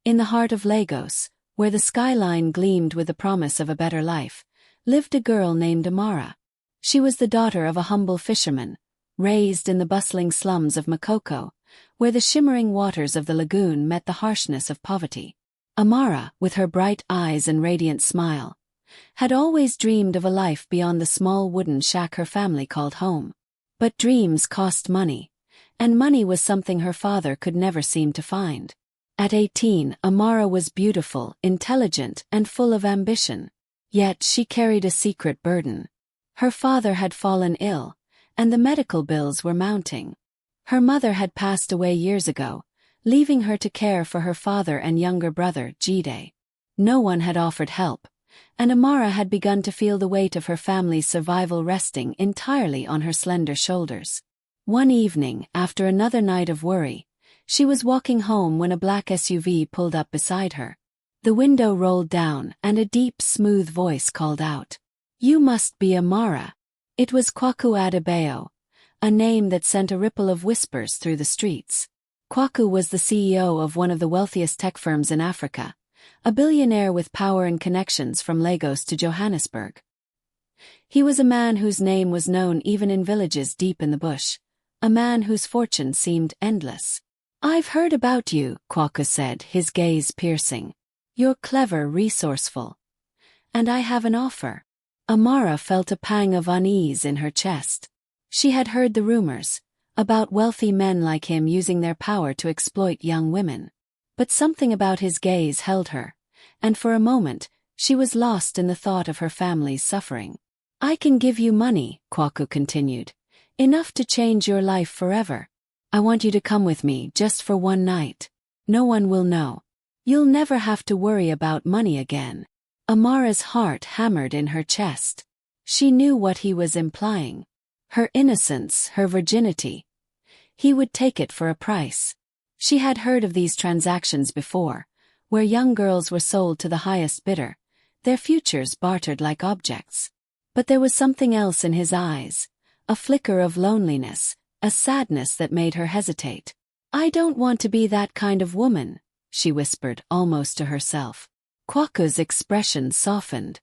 In the heart of Lagos, where the skyline gleamed with the promise of a better life, lived a girl named Amara. She was the daughter of a humble fisherman, raised in the bustling slums of Makoko, where the shimmering waters of the lagoon met the harshness of poverty. Amara, with her bright eyes and radiant smile, had always dreamed of a life beyond the small wooden shack her family called home. But dreams cost money, and money was something her father could never seem to find. At 18, Amara was beautiful, intelligent, and full of ambition. Yet she carried a secret burden. Her father had fallen ill, and the medical bills were mounting. Her mother had passed away years ago, leaving her to care for her father and younger brother, Jide. No one had offered help, and Amara had begun to feel the weight of her family's survival resting entirely on her slender shoulders. One evening, after another night of worry, she was walking home when a black SUV pulled up beside her. The window rolled down, and a deep, smooth voice called out, "You must be Amara." It was Kwaku Adebayo, a name that sent a ripple of whispers through the streets. Kwaku was the CEO of one of the wealthiest tech firms in Africa, a billionaire with power and connections from Lagos to Johannesburg. He was a man whose name was known even in villages deep in the bush, a man whose fortune seemed endless. "I've heard about you," Kwaku said, his gaze piercing. "You're clever, resourceful. And I have an offer." Amara felt a pang of unease in her chest. She had heard the rumors about wealthy men like him using their power to exploit young women. But something about his gaze held her, and for a moment, she was lost in the thought of her family's suffering. "I can give you money," Kwaku continued, "enough to change your life forever. I want you to come with me just for one night. No one will know. You'll never have to worry about money again." Amara's heart hammered in her chest. She knew what he was implying. Her innocence, her virginity. He would take it for a price. She had heard of these transactions before, where young girls were sold to the highest bidder, their futures bartered like objects. But there was something else in his eyes, a flicker of loneliness, a sadness that made her hesitate. "I don't want to be that kind of woman," she whispered, almost to herself. Kwaku's expression softened.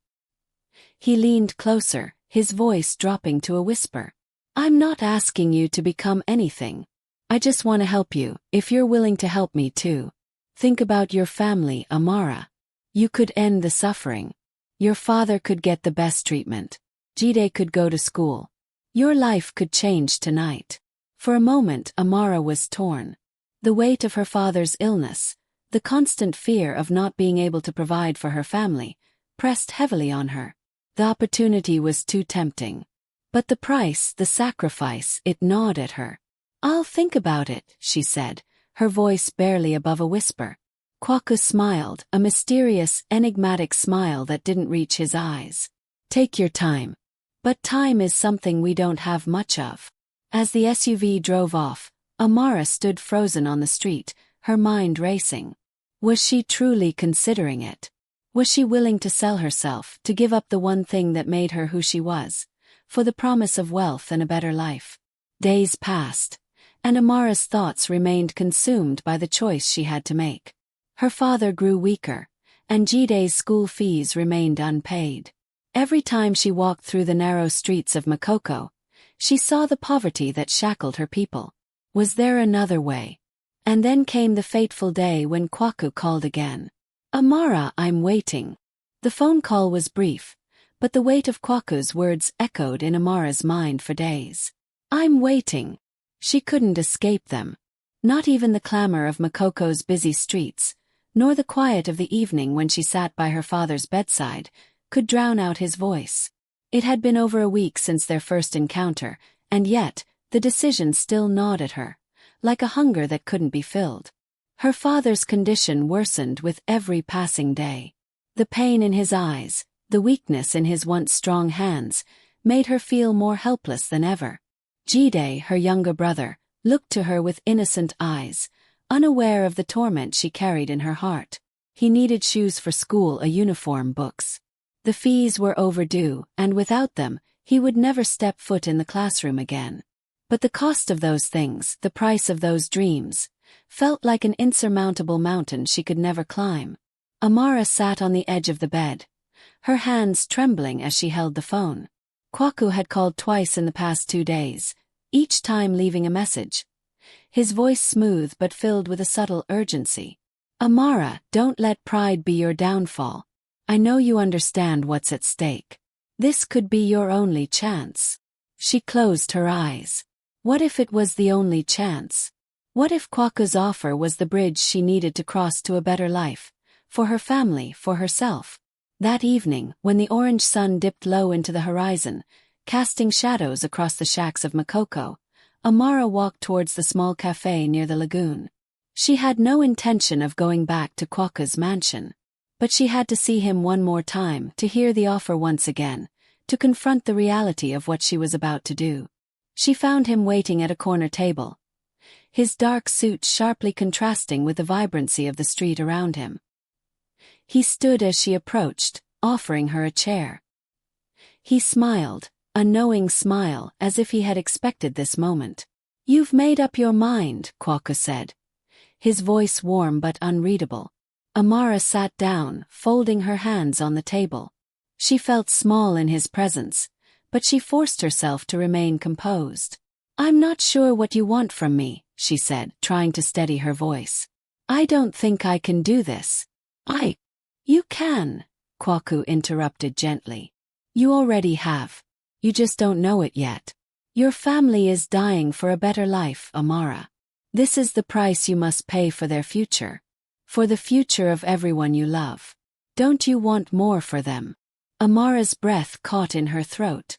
He leaned closer, his voice dropping to a whisper. "I'm not asking you to become anything. I just want to help you, if you're willing to help me too. Think about your family, Amara. You could end the suffering. Your father could get the best treatment. Jide could go to school. Your life could change tonight." For a moment, Amara was torn. The weight of her father's illness, the constant fear of not being able to provide for her family, pressed heavily on her. The opportunity was too tempting. But the price, the sacrifice, it gnawed at her. "I'll think about it," she said, her voice barely above a whisper. Kwaku smiled, a mysterious, enigmatic smile that didn't reach his eyes. "Take your time. But time is something we don't have much of." As the SUV drove off, Amara stood frozen on the street, her mind racing. Was she truly considering it? Was she willing to sell herself, to give up the one thing that made her who she was, for the promise of wealth and a better life? Days passed, and Amara's thoughts remained consumed by the choice she had to make. Her father grew weaker, and Jide's school fees remained unpaid. Every time she walked through the narrow streets of Makoko, she saw the poverty that shackled her people. Was there another way? And then came the fateful day when Kwaku called again. "Amara, I'm waiting." The phone call was brief, but the weight of Kwaku's words echoed in Amara's mind for days. "I'm waiting." She couldn't escape them. Not even the clamor of Makoko's busy streets, nor the quiet of the evening when she sat by her father's bedside, could drown out his voice. It had been over a week since their first encounter, and yet, the decision still gnawed at her, like a hunger that couldn't be filled. Her father's condition worsened with every passing day. The pain in his eyes, the weakness in his once strong hands, made her feel more helpless than ever. Jide, her younger brother, looked to her with innocent eyes, unaware of the torment she carried in her heart. He needed shoes for school, a uniform, books. The fees were overdue, and without them, he would never step foot in the classroom again. But the cost of those things, the price of those dreams, felt like an insurmountable mountain she could never climb. Amara sat on the edge of the bed, her hands trembling as she held the phone. Kwaku had called twice in the past 2 days, each time leaving a message. His voice smooth but filled with a subtle urgency. Amara, don't let pride be your downfall. I know you understand what's at stake. This could be your only chance. She closed her eyes. What if it was the only chance? What if Kwaku's offer was the bridge she needed to cross to a better life? For her family, for herself. That evening, when the orange sun dipped low into the horizon, casting shadows across the shacks of Makoko, Amara walked towards the small cafe near the lagoon. She had no intention of going back to Kwaku's mansion. But she had to see him one more time, to hear the offer once again, to confront the reality of what she was about to do. She found him waiting at a corner table, his dark suit sharply contrasting with the vibrancy of the street around him. He stood as she approached, offering her a chair. He smiled, a knowing smile, as if he had expected this moment. "You've made up your mind," Kwaku said, his voice warm but unreadable. Amara sat down, folding her hands on the table. She felt small in his presence, but she forced herself to remain composed. "I'm not sure what you want from me," she said, trying to steady her voice. "I don't think I can do this." You can," Kwaku interrupted gently. "You already have. You just don't know it yet. Your family is dying for a better life, Amara. This is the price you must pay for their future. For the future of everyone you love. Don't you want more for them?" Amara's breath caught in her throat.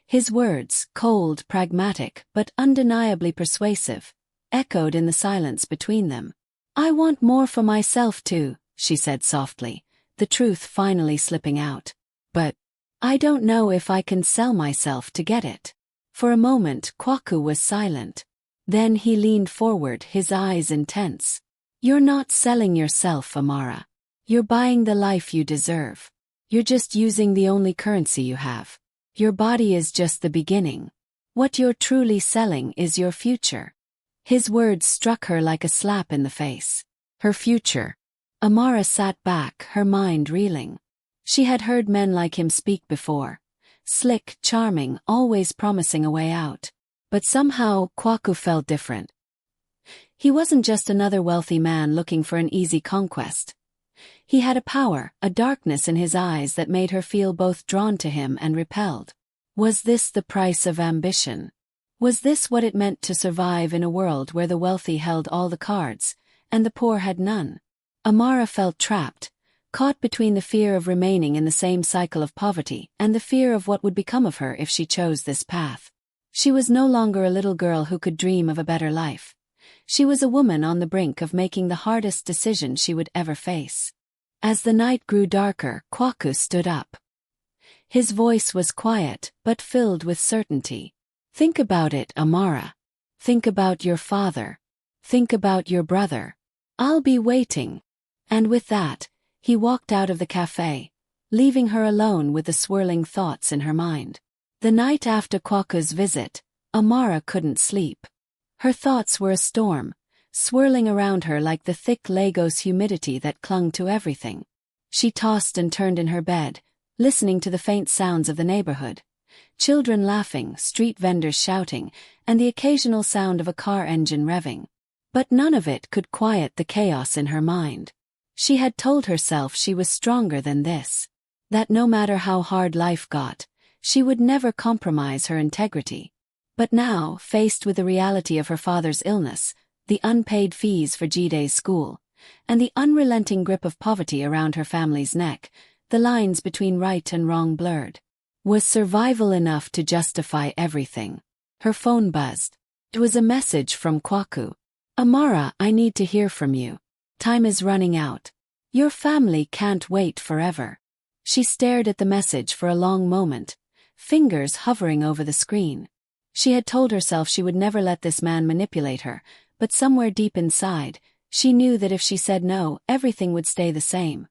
His words, cold, pragmatic, but undeniably persuasive, echoed in the silence between them. "I want more for myself too," she said softly, the truth finally slipping out. "But I don't know if I can sell myself to get it." For a moment Kwaku was silent. Then he leaned forward, his eyes intense. "You're not selling yourself, Amara. You're buying the life you deserve. You're just using the only currency you have. Your body is just the beginning. What you're truly selling is your future." His words struck her like a slap in the face. Her future. Amara sat back, her mind reeling. She had heard men like him speak before. Slick, charming, always promising a way out. But somehow, Kwaku felt different. He wasn't just another wealthy man looking for an easy conquest. He had a power, a darkness in his eyes that made her feel both drawn to him and repelled. Was this the price of ambition? Was this what it meant to survive in a world where the wealthy held all the cards, and the poor had none? Amara felt trapped, caught between the fear of remaining in the same cycle of poverty and the fear of what would become of her if she chose this path. She was no longer a little girl who could dream of a better life. She was a woman on the brink of making the hardest decision she would ever face. As the night grew darker, Kwaku stood up. His voice was quiet, but filled with certainty. "Think about it, Amara. Think about your father. Think about your brother. I'll be waiting." And with that, he walked out of the cafe, leaving her alone with the swirling thoughts in her mind. The night after Kwaku's visit, Amara couldn't sleep. Her thoughts were a storm, swirling around her like the thick Lagos humidity that clung to everything. She tossed and turned in her bed, listening to the faint sounds of the neighborhood. Children laughing, street vendors shouting, and the occasional sound of a car engine revving. But none of it could quiet the chaos in her mind. She had told herself she was stronger than this. That no matter how hard life got, she would never compromise her integrity. But now, faced with the reality of her father's illness, the unpaid fees for Jide's school, and the unrelenting grip of poverty around her family's neck, the lines between right and wrong blurred. Was survival enough to justify everything? Her phone buzzed. It was a message from Kwaku. "Amara, I need to hear from you. Time is running out. Your family can't wait forever." She stared at the message for a long moment, fingers hovering over the screen. She had told herself she would never let this man manipulate her, but somewhere deep inside, she knew that if she said no, everything would stay the same.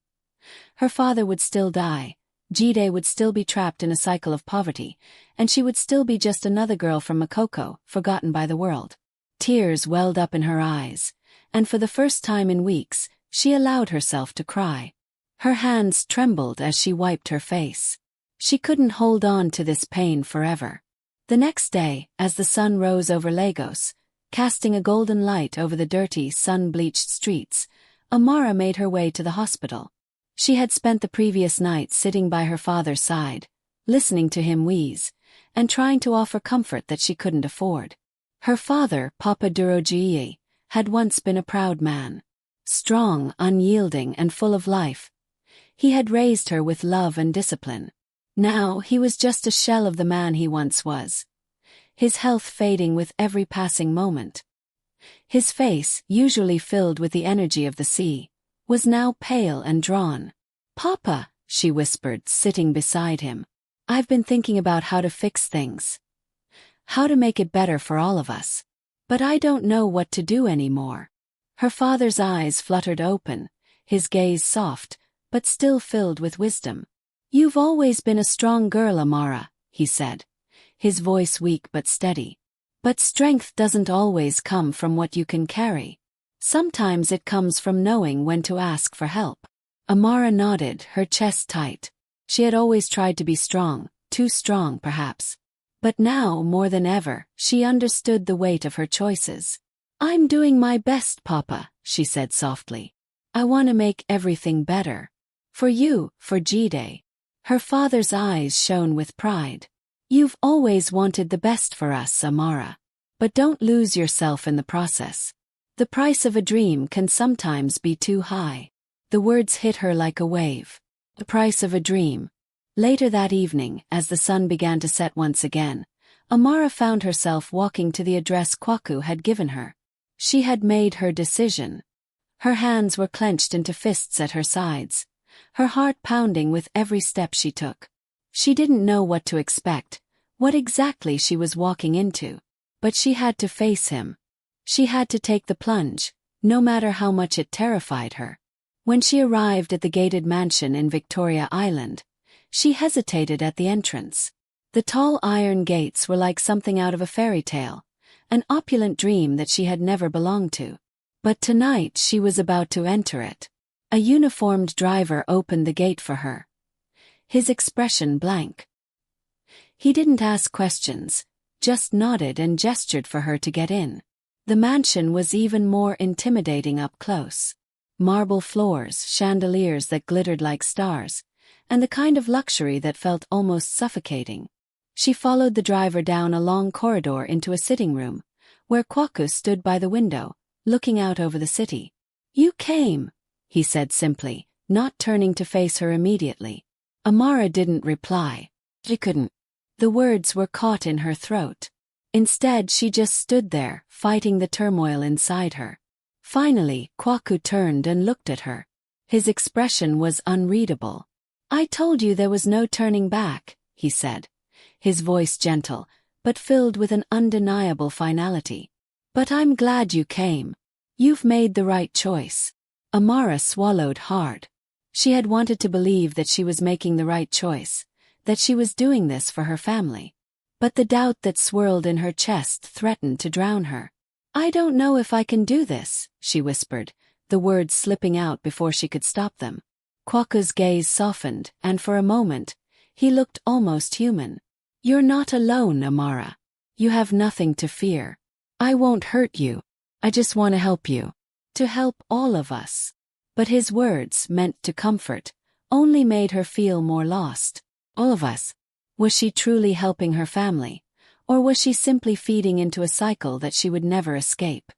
Her father would still die, Jide would still be trapped in a cycle of poverty, and she would still be just another girl from Makoko, forgotten by the world. Tears welled up in her eyes, and for the first time in weeks, she allowed herself to cry. Her hands trembled as she wiped her face. She couldn't hold on to this pain forever. The next day, as the sun rose over Lagos, casting a golden light over the dirty, sun-bleached streets, Amara made her way to the hospital. She had spent the previous night sitting by her father's side, listening to him wheeze, and trying to offer comfort that she couldn't afford. Her father, Papa Durogiyi, had once been a proud man. Strong, unyielding, and full of life. He had raised her with love and discipline. Now he was just a shell of the man he once was, his health fading with every passing moment. His face, usually filled with the energy of the sea, was now pale and drawn. "Papa," she whispered, sitting beside him, "I've been thinking about how to fix things. How to make it better for all of us. But I don't know what to do anymore." Her father's eyes fluttered open, his gaze soft, but still filled with wisdom. "You've always been a strong girl, Amara," he said, his voice weak but steady. "But strength doesn't always come from what you can carry. Sometimes it comes from knowing when to ask for help." Amara nodded, her chest tight. She had always tried to be strong, too strong perhaps. But now, more than ever, she understood the weight of her choices. "I'm doing my best, Papa," she said softly. "I want to make everything better. For you, for Jide." Her father's eyes shone with pride. "You've always wanted the best for us, Amara. But don't lose yourself in the process. The price of a dream can sometimes be too high." The words hit her like a wave. The price of a dream. Later that evening, as the sun began to set once again, Amara found herself walking to the address Kwaku had given her. She had made her decision. Her hands were clenched into fists at her sides, her heart pounding with every step she took. She didn't know what to expect, what exactly she was walking into. But she had to face him. She had to take the plunge, no matter how much it terrified her. When she arrived at the gated mansion in Victoria Island, she hesitated at the entrance. The tall iron gates were like something out of a fairy tale, an opulent dream that she had never belonged to. But tonight she was about to enter it. A uniformed driver opened the gate for her, his expression blank. He didn't ask questions, just nodded and gestured for her to get in. The mansion was even more intimidating up close. Marble floors, chandeliers that glittered like stars, and the kind of luxury that felt almost suffocating. She followed the driver down a long corridor into a sitting room, where Kwaku stood by the window, looking out over the city. "You came," he said simply, not turning to face her immediately. Amara didn't reply. She couldn't. The words were caught in her throat. Instead, she just stood there, fighting the turmoil inside her. Finally, Kwaku turned and looked at her. His expression was unreadable. "I told you there was no turning back," he said, his voice gentle, but filled with an undeniable finality. "But I'm glad you came. You've made the right choice." Amara swallowed hard. She had wanted to believe that she was making the right choice, that she was doing this for her family. But the doubt that swirled in her chest threatened to drown her. "I don't know if I can do this," she whispered, the words slipping out before she could stop them. Kwaku's gaze softened, and for a moment, he looked almost human. "You're not alone, Amara. You have nothing to fear. I won't hurt you. I just want to help you. To help all of us." But his words, meant to comfort, only made her feel more lost. All of us. Was she truly helping her family, or was she simply feeding into a cycle that she would never escape?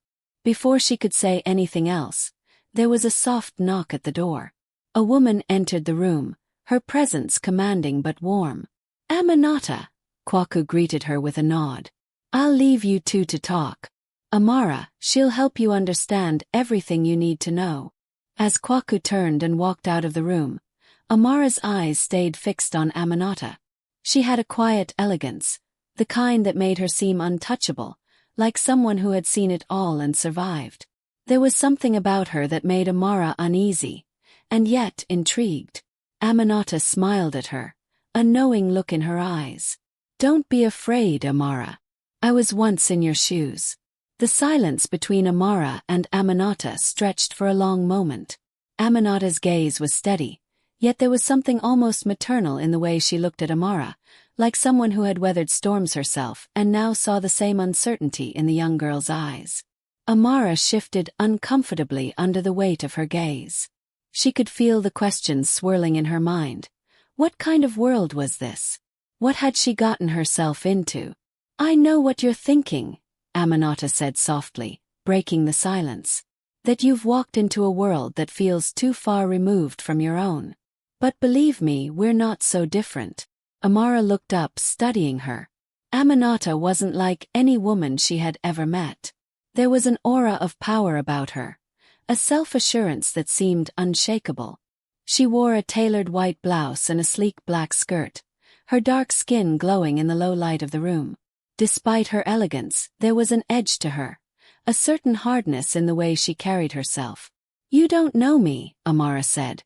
Before she could say anything else, there was a soft knock at the door. A woman entered the room, her presence commanding but warm. "Aminata," Kwaku greeted her with a nod. "I'll leave you two to talk. Amara, she'll help you understand everything you need to know." As Kwaku turned and walked out of the room, Amara's eyes stayed fixed on Aminata. She had a quiet elegance, the kind that made her seem untouchable, like someone who had seen it all and survived. There was something about her that made Amara uneasy, and yet intrigued. Aminata smiled at her, a knowing look in her eyes. "Don't be afraid, Amara. I was once in your shoes. The silence between Amara and Aminata stretched for a long moment. Aminata's gaze was steady, yet there was something almost maternal in the way she looked at Amara, like someone who had weathered storms herself and now saw the same uncertainty in the young girl's eyes. Amara shifted uncomfortably under the weight of her gaze. She could feel the questions swirling in her mind. What kind of world was this? What had she gotten herself into? "I know what you're thinking," Aminata said softly, breaking the silence. "That you've walked into a world that feels too far removed from your own. But believe me, we're not so different." Amara looked up, studying her. Aminata wasn't like any woman she had ever met. There was an aura of power about her, a self-assurance that seemed unshakable. She wore a tailored white blouse and a sleek black skirt, her dark skin glowing in the low light of the room. Despite her elegance, there was an edge to her, a certain hardness in the way she carried herself. "You don't know me," Amara said,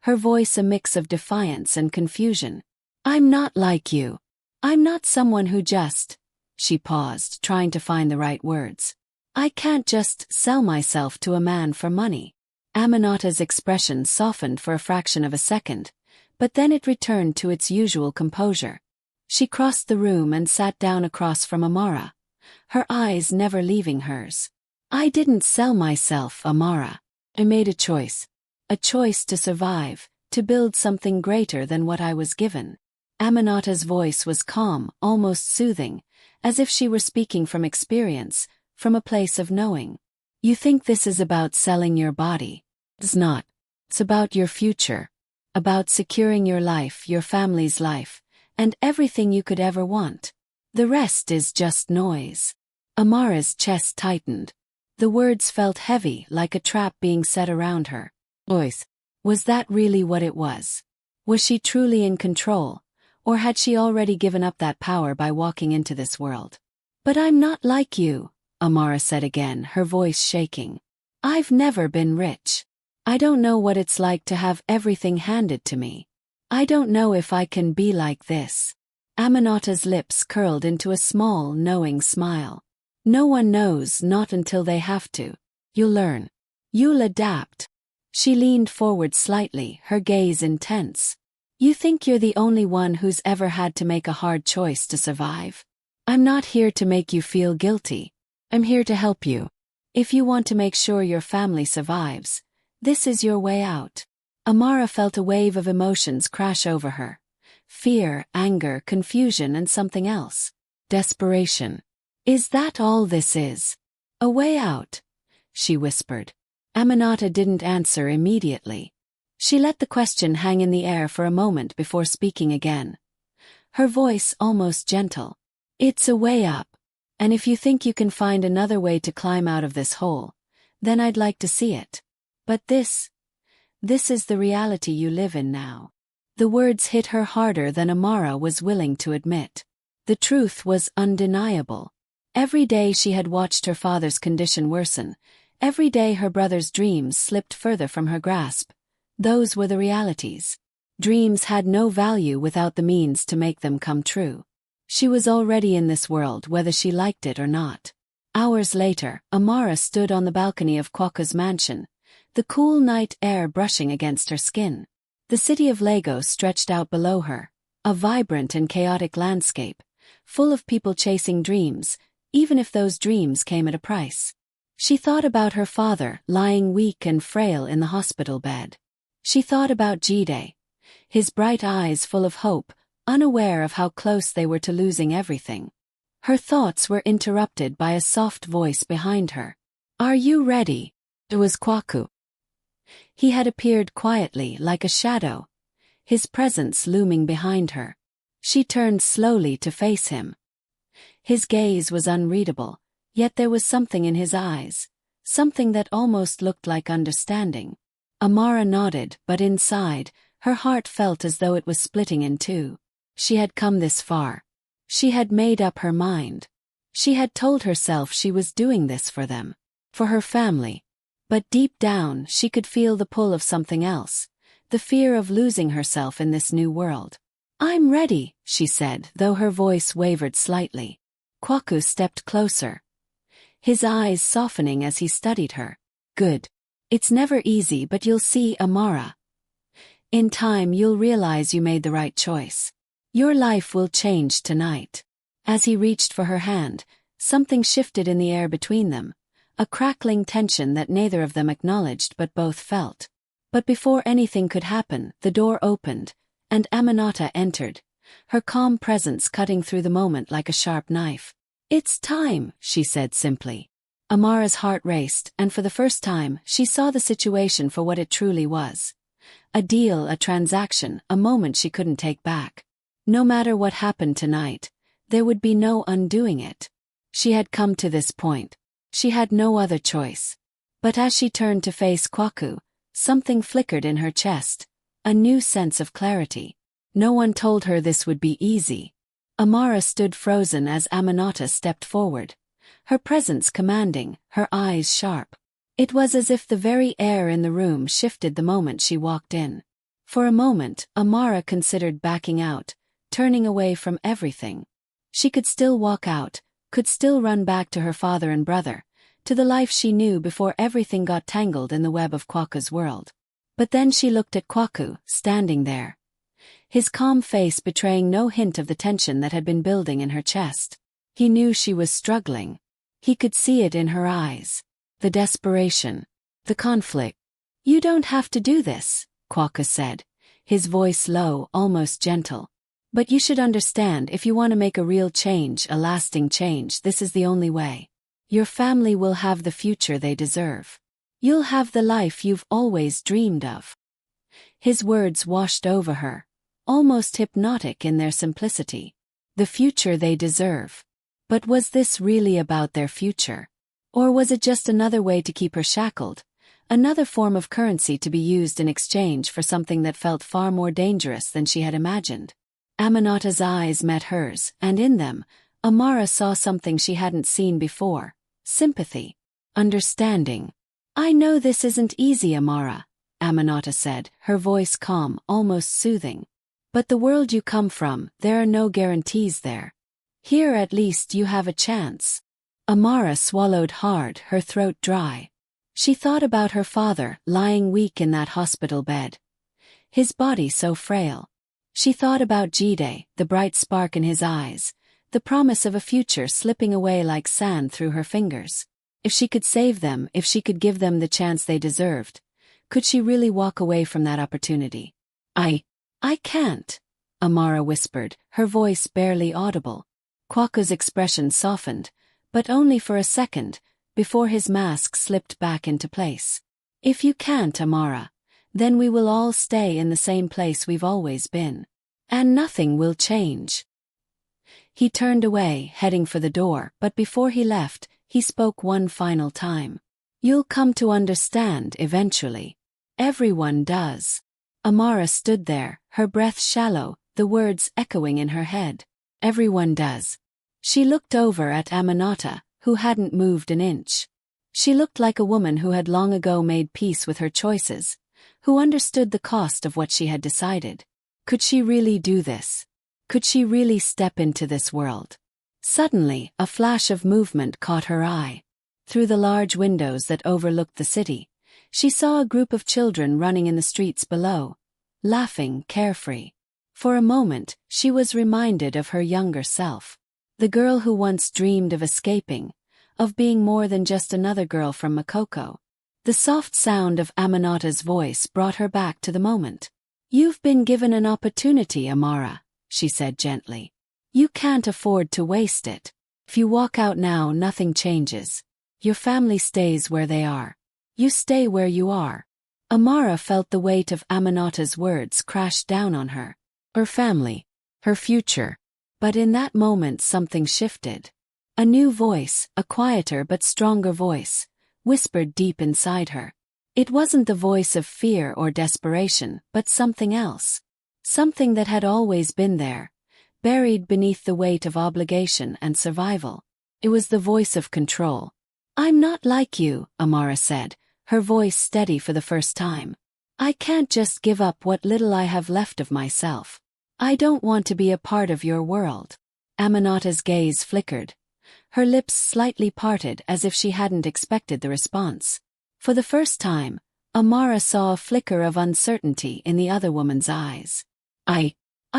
her voice a mix of defiance and confusion. "I'm not like you. I'm not someone who just—" She paused, trying to find the right words. "I can't just sell myself to a man for money." Aminata's expression softened for a fraction of a second, but then it returned to its usual composure. She crossed the room and sat down across from Amara, her eyes never leaving hers. "I didn't sell myself, Amara. I made a choice to survive, to build something greater than what I was given." Aminata's voice was calm, almost soothing, as if she were speaking from experience, from a place of knowing. "You think this is about selling your body? It's not. It's about your future, about securing your life, your family's life, and everything you could ever want. The rest is just noise." Amara's chest tightened. The words felt heavy, like a trap being set around her. Noise. Was that really what it was? Was she truly in control, or had she already given up that power by walking into this world? "But I'm not like you," Amara said again, her voice shaking. "I've never been rich. I don't know what it's like to have everything handed to me. I don't know if I can be like this." Aminata's lips curled into a small, knowing smile. "No one knows, not until they have to. You'll learn. You'll adapt." She leaned forward slightly, her gaze intense. "You think you're the only one who's ever had to make a hard choice to survive? I'm not here to make you feel guilty. I'm here to help you. If you want to make sure your family survives, this is your way out." Amara felt a wave of emotions crash over her. Fear, anger, confusion, and something else. Desperation. "Is that all this is? A way out?" she whispered. Aminata didn't answer immediately. She let the question hang in the air for a moment before speaking again. Her voice almost gentle. "It's a way up. And if you think you can find another way to climb out of this hole, then I'd like to see it. But this is the reality you live in now." The words hit her harder than Amara was willing to admit. The truth was undeniable. Every day she had watched her father's condition worsen, every day her brother's dreams slipped further from her grasp. Those were the realities. Dreams had no value without the means to make them come true. She was already in this world whether she liked it or not. Hours later, Amara stood on the balcony of Kwaku's mansion, the cool night air brushing against her skin. The city of Lagos stretched out below her, a vibrant and chaotic landscape, full of people chasing dreams, even if those dreams came at a price. She thought about her father, lying weak and frail in the hospital bed. She thought about Jide, his bright eyes full of hope, unaware of how close they were to losing everything. Her thoughts were interrupted by a soft voice behind her. "Are you ready?" It was Kwaku. He had appeared quietly, like a shadow, his presence looming behind her. She turned slowly to face him. His gaze was unreadable, yet there was something in his eyes, something that almost looked like understanding. Amara nodded, but inside, her heart felt as though it was splitting in two. She had come this far. She had made up her mind. She had told herself she was doing this for them, for her family. But deep down, she could feel the pull of something else, the fear of losing herself in this new world. "I'm ready," she said, though her voice wavered slightly. Kwaku stepped closer. his eyes softening as he studied her. Good. It's never easy, but you'll see, Amara. In time you'll realize you made the right choice. Your life will change tonight. As he reached for her hand, something shifted in the air between them, a crackling tension that neither of them acknowledged but both felt. But before anything could happen, the door opened, and Aminata entered, her calm presence cutting through the moment like a sharp knife. "It's time," she said simply. Amara's heart raced, and for the first time, she saw the situation for what it truly was. A deal, a transaction, a moment she couldn't take back. No matter what happened tonight, there would be no undoing it. She had come to this point. She had no other choice. But as she turned to face Kwaku, something flickered in her chest, a new sense of clarity. No one told her this would be easy. Amara stood frozen as Aminata stepped forward, her presence commanding, her eyes sharp. It was as if the very air in the room shifted the moment she walked in. For a moment, Amara considered backing out, turning away from everything. She could still walk out, could still run back to her father and brother, to the life she knew before everything got tangled in the web of Kwaku's world. But then she looked at Kwaku, standing there, his calm face betraying no hint of the tension that had been building in her chest. He knew she was struggling. He could see it in her eyes. The desperation. The conflict. "You don't have to do this," Kwaku said, his voice low, almost gentle. "But you should understand, if you want to make a real change, a lasting change, this is the only way. Your family will have the future they deserve. You'll have the life you've always dreamed of." His words washed over her, almost hypnotic in their simplicity. The future they deserve. But was this really about their future? Or was it just another way to keep her shackled, another form of currency to be used in exchange for something that felt far more dangerous than she had imagined? Aminata's eyes met hers, and in them, Amara saw something she hadn't seen before: sympathy, understanding. "I know this isn't easy, Amara," Aminata said, her voice calm, almost soothing. "But the world you come from, there are no guarantees there. Here at least you have a chance." Amara swallowed hard, her throat dry. She thought about her father, lying weak in that hospital bed, his body so frail. She thought about Jide, the bright spark in his eyes, the promise of a future slipping away like sand through her fingers. If she could save them, if she could give them the chance they deserved, could she really walk away from that opportunity? I can't," Amara whispered, her voice barely audible. Kwaku's expression softened, but only for a second, before his mask slipped back into place. "If you can't, Amara, then we will all stay in the same place we've always been. And nothing will change." He turned away, heading for the door, but before he left, he spoke one final time. "You'll come to understand eventually. Everyone does." Amara stood there, her breath shallow, the words echoing in her head. "Everyone does." She looked over at Aminata, who hadn't moved an inch. She looked like a woman who had long ago made peace with her choices, who understood the cost of what she had decided. Could she really do this? Could she really step into this world? Suddenly, a flash of movement caught her eye. Through the large windows that overlooked the city, she saw a group of children running in the streets below, laughing, carefree. For a moment, she was reminded of her younger self. The girl who once dreamed of escaping, of being more than just another girl from Makoko. The soft sound of Aminata's voice brought her back to the moment. "You've been given an opportunity, Amara," she said gently. "You can't afford to waste it. If you walk out now, nothing changes. Your family stays where they are. You stay where you are." Amara felt the weight of Aminata's words crash down on her. Her family, her future. But in that moment something shifted. A new voice, a quieter but stronger voice, whispered deep inside her. It wasn't the voice of fear or desperation, but something else. Something that had always been there, buried beneath the weight of obligation and survival. It was the voice of control. "I'm not like you," Amara said, her voice steady for the first time. "I can't just give up what little I have left of myself. I don't want to be a part of your world." Aminata's gaze flickered, her lips slightly parted as if she hadn't expected the response. For the first time, Amara saw a flicker of uncertainty in the other woman's eyes. I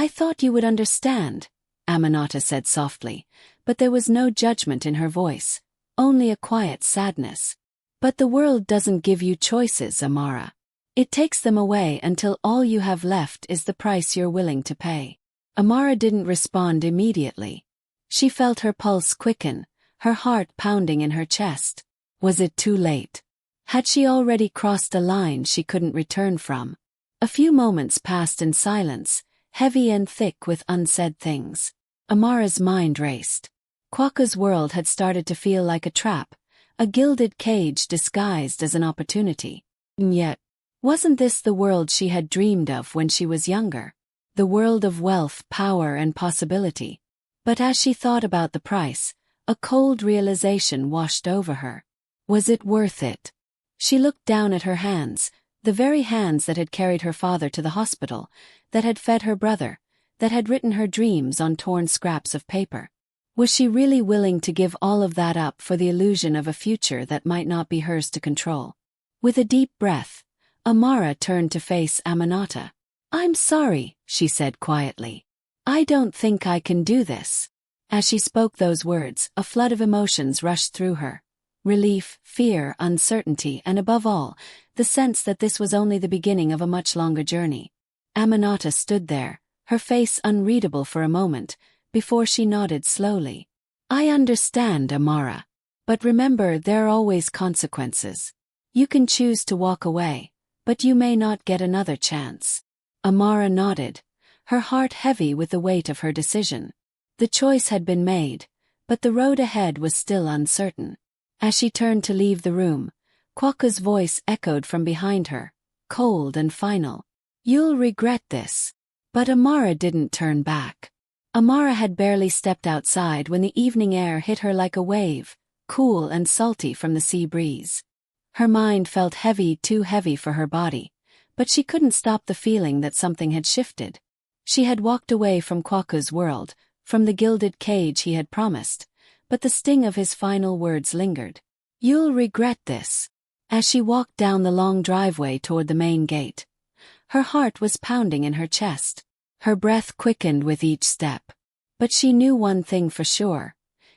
thought you would understand, Aminata said softly, but there was no judgment in her voice, only a quiet sadness. But the world doesn't give you choices, Amara. It takes them away until all you have left is the price you're willing to pay. Amara didn't respond immediately. She felt her pulse quicken, her heart pounding in her chest. Was it too late? Had she already crossed a line she couldn't return from? A few moments passed in silence, heavy and thick with unsaid things. Amara's mind raced. Quokka's world had started to feel like a trap, a gilded cage disguised as an opportunity. And yet, wasn't this the world she had dreamed of when she was younger? The world of wealth, power, and possibility. But as she thought about the price, a cold realization washed over her. Was it worth it? She looked down at her hands, the very hands that had carried her father to the hospital, that had fed her brother, that had written her dreams on torn scraps of paper. Was she really willing to give all of that up for the illusion of a future that might not be hers to control? With a deep breath, Amara turned to face Aminata. "I'm sorry," she said quietly. "I don't think I can do this." As she spoke those words, a flood of emotions rushed through her. Relief, fear, uncertainty, and above all, the sense that this was only the beginning of a much longer journey. Aminata stood there, her face unreadable for a moment, before she nodded slowly. "I understand, Amara. But remember, there are always consequences. You can choose to walk away, but you may not get another chance." Amara nodded, her heart heavy with the weight of her decision. The choice had been made, but the road ahead was still uncertain. As she turned to leave the room, Quokka's voice echoed from behind her, cold and final. "You'll regret this." But Amara didn't turn back. Amara had barely stepped outside when the evening air hit her like a wave, cool and salty from the sea breeze. Her mind felt heavy, too heavy for her body, but she couldn't stop the feeling that something had shifted. She had walked away from Quokka's world, from the gilded cage he had promised, but the sting of his final words lingered. "You'll regret this." As she walked down the long driveway toward the main gate, her heart was pounding in her chest. Her breath quickened with each step. But she knew one thing for sure.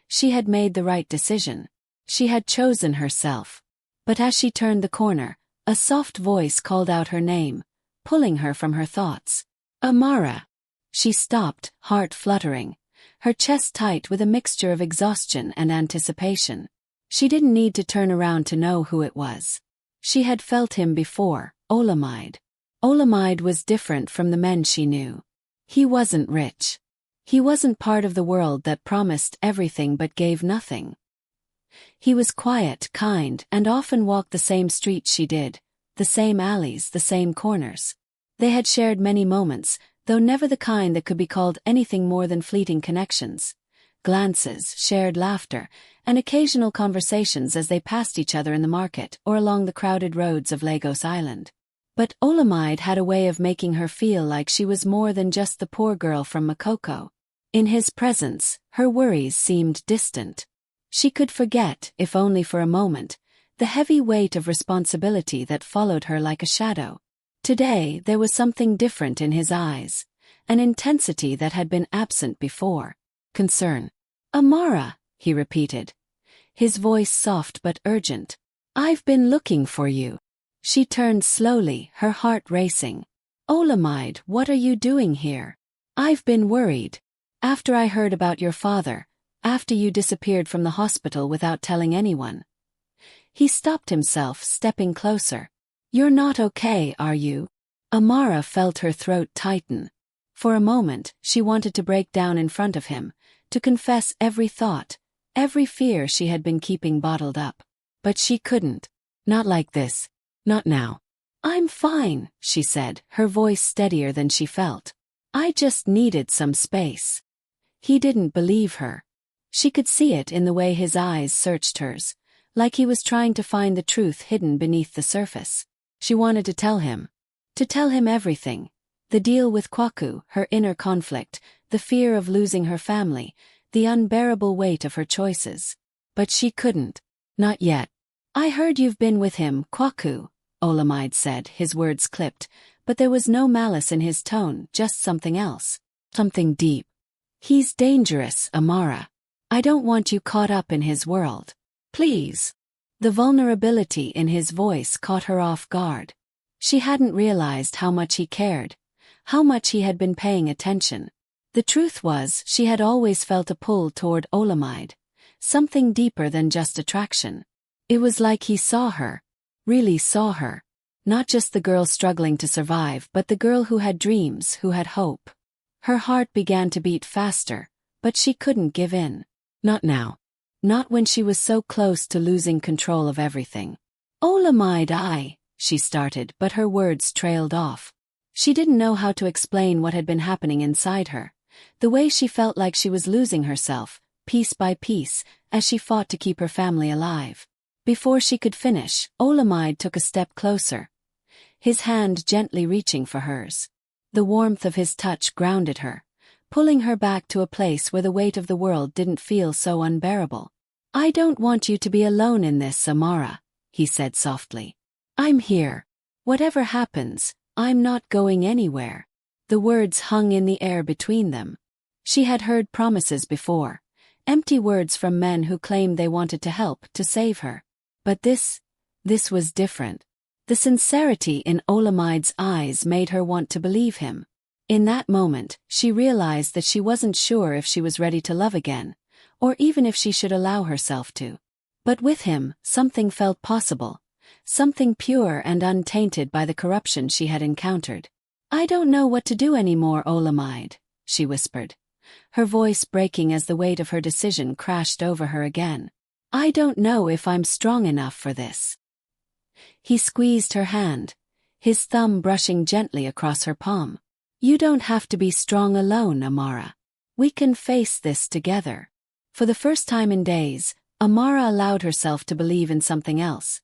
She had made the right decision. She had chosen herself. But as she turned the corner, a soft voice called out her name, pulling her from her thoughts. "Amara." She stopped, heart fluttering, her chest tight with a mixture of exhaustion and anticipation. She didn't need to turn around to know who it was. She had felt him before, Olamide. Olamide was different from the men she knew. He wasn't rich. He wasn't part of the world that promised everything but gave nothing. He was quiet, kind, and often walked the same streets she did, the same alleys, the same corners. They had shared many moments, though never the kind that could be called anything more than fleeting connections. Glances, shared laughter, and occasional conversations as they passed each other in the market or along the crowded roads of Lagos Island. But Olamide had a way of making her feel like she was more than just the poor girl from Makoko. In his presence, her worries seemed distant. She could forget, if only for a moment, the heavy weight of responsibility that followed her like a shadow. Today there was something different in his eyes, an intensity that had been absent before. Concern. "Amara," he repeated, his voice soft but urgent. "I've been looking for you." She turned slowly, her heart racing. "Olamide, what are you doing here?" "I've been worried. After I heard about your father, after you disappeared from the hospital without telling anyone." He stopped himself, stepping closer. "You're not okay, are you?" Amara felt her throat tighten. For a moment, she wanted to break down in front of him, to confess every thought, every fear she had been keeping bottled up. But she couldn't. Not like this. Not now. "I'm fine," she said, her voice steadier than she felt. "I just needed some space." He didn't believe her. She could see it in the way his eyes searched hers, like he was trying to find the truth hidden beneath the surface. She wanted to tell him everything. The deal with Kwaku, her inner conflict, the fear of losing her family, the unbearable weight of her choices. But she couldn't. Not yet. I heard you've been with him, Kwaku, Olamide said, his words clipped, but there was no malice in his tone, just something else. Something deep. He's dangerous, Amara. I don't want you caught up in his world. Please. The vulnerability in his voice caught her off guard. She hadn't realized how much he cared, how much he had been paying attention. The truth was, she had always felt a pull toward Olamide, something deeper than just attraction. It was like he saw her, really saw her. Not just the girl struggling to survive, but the girl who had dreams, who had hope. Her heart began to beat faster, but she couldn't give in. Not now. Not when she was so close to losing control of everything. Olamide, she started, but her words trailed off. She didn't know how to explain what had been happening inside her. The way she felt like she was losing herself, piece by piece, as she fought to keep her family alive. Before she could finish, Olamide took a step closer, his hand gently reaching for hers. The warmth of his touch grounded her, pulling her back to a place where the weight of the world didn't feel so unbearable. I don't want you to be alone in this, Amara, he said softly. I'm here. Whatever happens, I'm not going anywhere. The words hung in the air between them. She had heard promises before, empty words from men who claimed they wanted to help, to save her. But this was different. The sincerity in Olamide's eyes made her want to believe him. In that moment, she realized that she wasn't sure if she was ready to love again, or even if she should allow herself to. But with him, something felt possible, something pure and untainted by the corruption she had encountered. I don't know what to do anymore, Olamide, she whispered, her voice breaking as the weight of her decision crashed over her again. I don't know if I'm strong enough for this. He squeezed her hand, his thumb brushing gently across her palm. You don't have to be strong alone, Amara. We can face this together. For the first time in days, Amara allowed herself to believe in something else,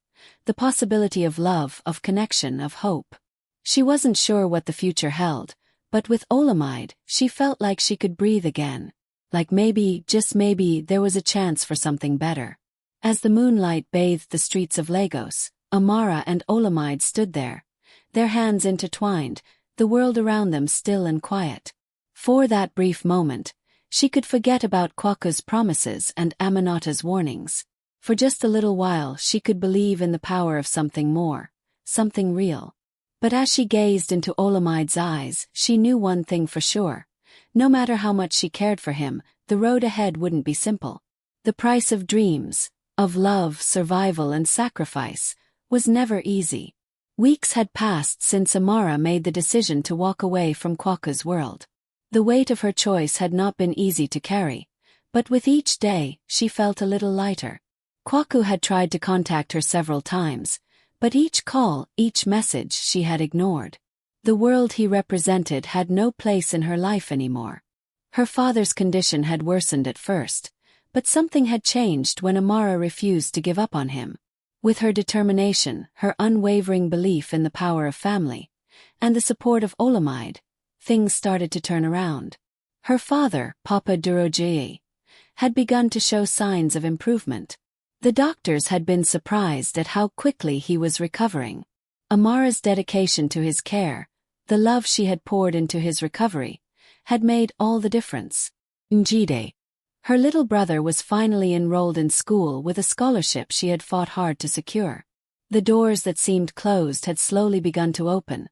the possibility of love, of connection, of hope. She wasn't sure what the future held, but with Olamide, she felt like she could breathe again. Like maybe, just maybe, there was a chance for something better. As the moonlight bathed the streets of Lagos, Amara and Olamide stood there, their hands intertwined, the world around them still and quiet. For that brief moment, she could forget about Kwaku's promises and Aminata's warnings. For just a little while she could believe in the power of something more, something real. But as she gazed into Olamide's eyes, she knew one thing for sure. No matter how much she cared for him, the road ahead wouldn't be simple. The price of dreams, of love, survival and sacrifice, was never easy. Weeks had passed since Amara made the decision to walk away from Kwaku's world. The weight of her choice had not been easy to carry, but with each day, she felt a little lighter. Kwaku had tried to contact her several times, but each call, each message she had ignored. The world he represented had no place in her life anymore. Her father's condition had worsened at first, but something had changed when Amara refused to give up on him. With her determination, her unwavering belief in the power of family, and the support of Olamide, things started to turn around. Her father, Papa Duroji, had begun to show signs of improvement. The doctors had been surprised at how quickly he was recovering. Amara's dedication to his care, the love she had poured into his recovery, had made all the difference. Njide, her little brother, was finally enrolled in school with a scholarship she had fought hard to secure. The doors that seemed closed had slowly begun to open,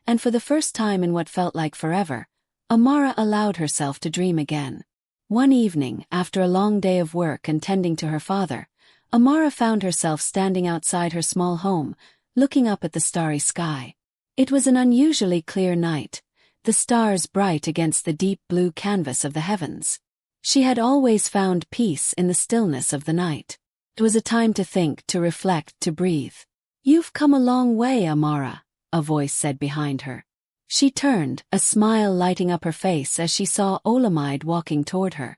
and for the first time in what felt like forever, Amara allowed herself to dream again. One evening, after a long day of work and tending to her father, Amara found herself standing outside her small home, looking up at the starry sky. It was an unusually clear night, the stars bright against the deep blue canvas of the heavens. She had always found peace in the stillness of the night. It was a time to think, to reflect, to breathe. "You've come a long way, Amara," a voice said behind her. She turned, a smile lighting up her face as she saw Olamide walking toward her.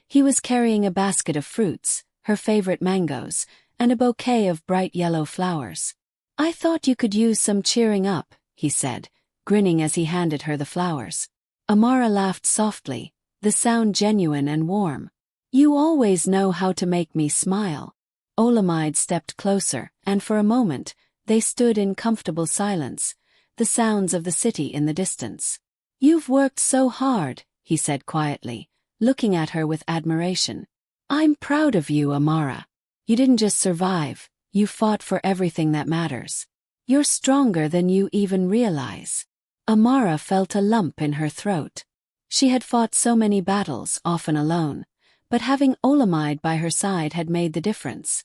He was carrying a basket of fruits, her favorite mangoes, and a bouquet of bright yellow flowers. "I thought you could use some cheering up," he said, grinning as he handed her the flowers. Amara laughed softly, the sound genuine and warm. You always know how to make me smile. Olamide stepped closer, and for a moment, they stood in comfortable silence, the sounds of the city in the distance. You've worked so hard, he said quietly, looking at her with admiration. I'm proud of you, Amara. You didn't just survive, you fought for everything that matters. You're stronger than you even realize. Amara felt a lump in her throat. She had fought so many battles, often alone, but having Olamide by her side had made the difference.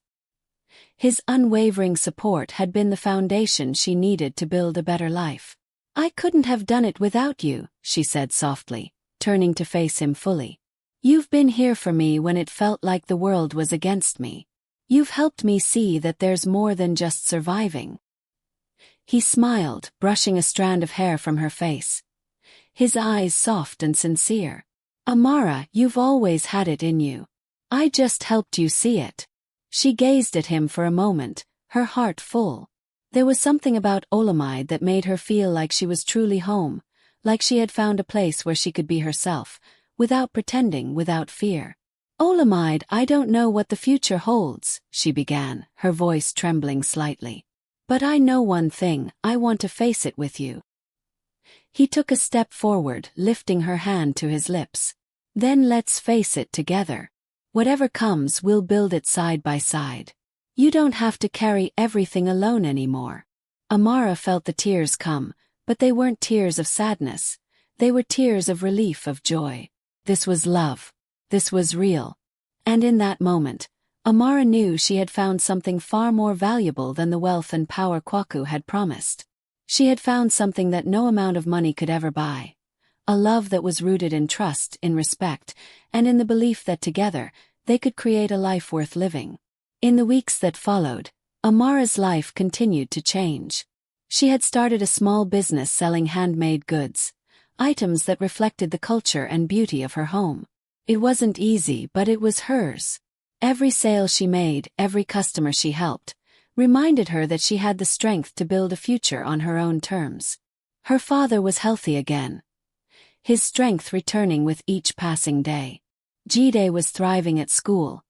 His unwavering support had been the foundation she needed to build a better life. I couldn't have done it without you, she said softly, turning to face him fully. You've been here for me when it felt like the world was against me. You've helped me see that there's more than just surviving. He smiled, brushing a strand of hair from her face. His eyes soft and sincere. Amara, you've always had it in you. I just helped you see it. She gazed at him for a moment, her heart full. There was something about Olamide that made her feel like she was truly home, like she had found a place where she could be herself, without pretending, without fear. Olamide, I don't know what the future holds, she began, her voice trembling slightly. But I know one thing, I want to face it with you. He took a step forward, lifting her hand to his lips. Then let's face it together. Whatever comes, we'll build it side by side. You don't have to carry everything alone anymore. Amara felt the tears come, but they weren't tears of sadness. They were tears of relief, of joy. This was love. This was real. And in that moment, Amara knew she had found something far more valuable than the wealth and power Kwaku had promised. She had found something that no amount of money could ever buy. A love that was rooted in trust, in respect, and in the belief that together, they could create a life worth living. In the weeks that followed, Amara's life continued to change. She had started a small business selling handmade goods, items that reflected the culture and beauty of her home. It wasn't easy, but it was hers. Every sale she made, every customer she helped, reminded her that she had the strength to build a future on her own terms. Her father was healthy again, his strength returning with each passing day. Jide was thriving at school,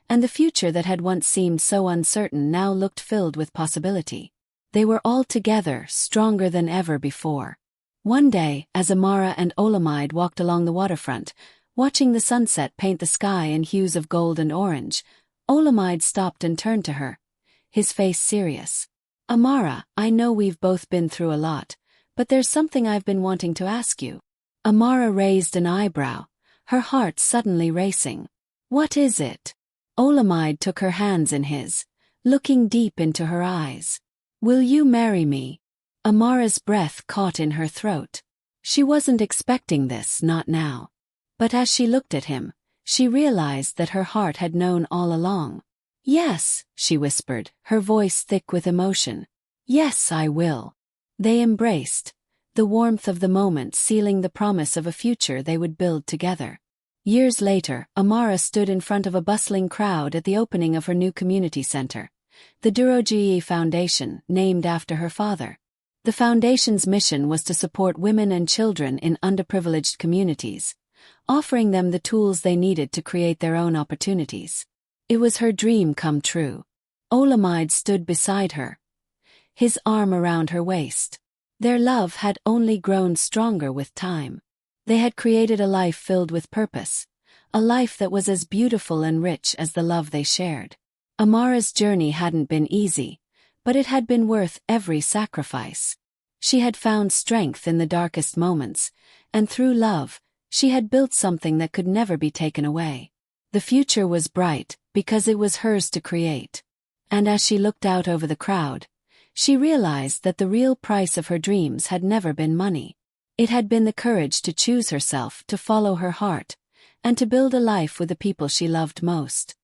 and the future that had once seemed so uncertain now looked filled with possibility. They were all together, stronger than ever before. One day, as Amara and Olamide walked along the waterfront, watching the sunset paint the sky in hues of gold and orange, Olamide stopped and turned to her, his face serious. Amara, I know we've both been through a lot, but there's something I've been wanting to ask you. Amara raised an eyebrow, her heart suddenly racing. What is it? Olamide took her hands in his, looking deep into her eyes. Will you marry me? Amara's breath caught in her throat. She wasn't expecting this, not now. But as she looked at him, she realized that her heart had known all along. Yes, she whispered, her voice thick with emotion. Yes, I will. They embraced, the warmth of the moment sealing the promise of a future they would build together. Years later, Amara stood in front of a bustling crowd at the opening of her new community center, the Duroji Foundation, named after her father. The foundation's mission was to support women and children in underprivileged communities, offering them the tools they needed to create their own opportunities. It was her dream come true. Olamide stood beside her, his arm around her waist. Their love had only grown stronger with time. They had created a life filled with purpose, a life that was as beautiful and rich as the love they shared. Amara's journey hadn't been easy, but it had been worth every sacrifice. She had found strength in the darkest moments, and through love, she had built something that could never be taken away. The future was bright, because it was hers to create. And as she looked out over the crowd, she realized that the real price of her dreams had never been money. It had been the courage to choose herself, to follow her heart, and to build a life with the people she loved most.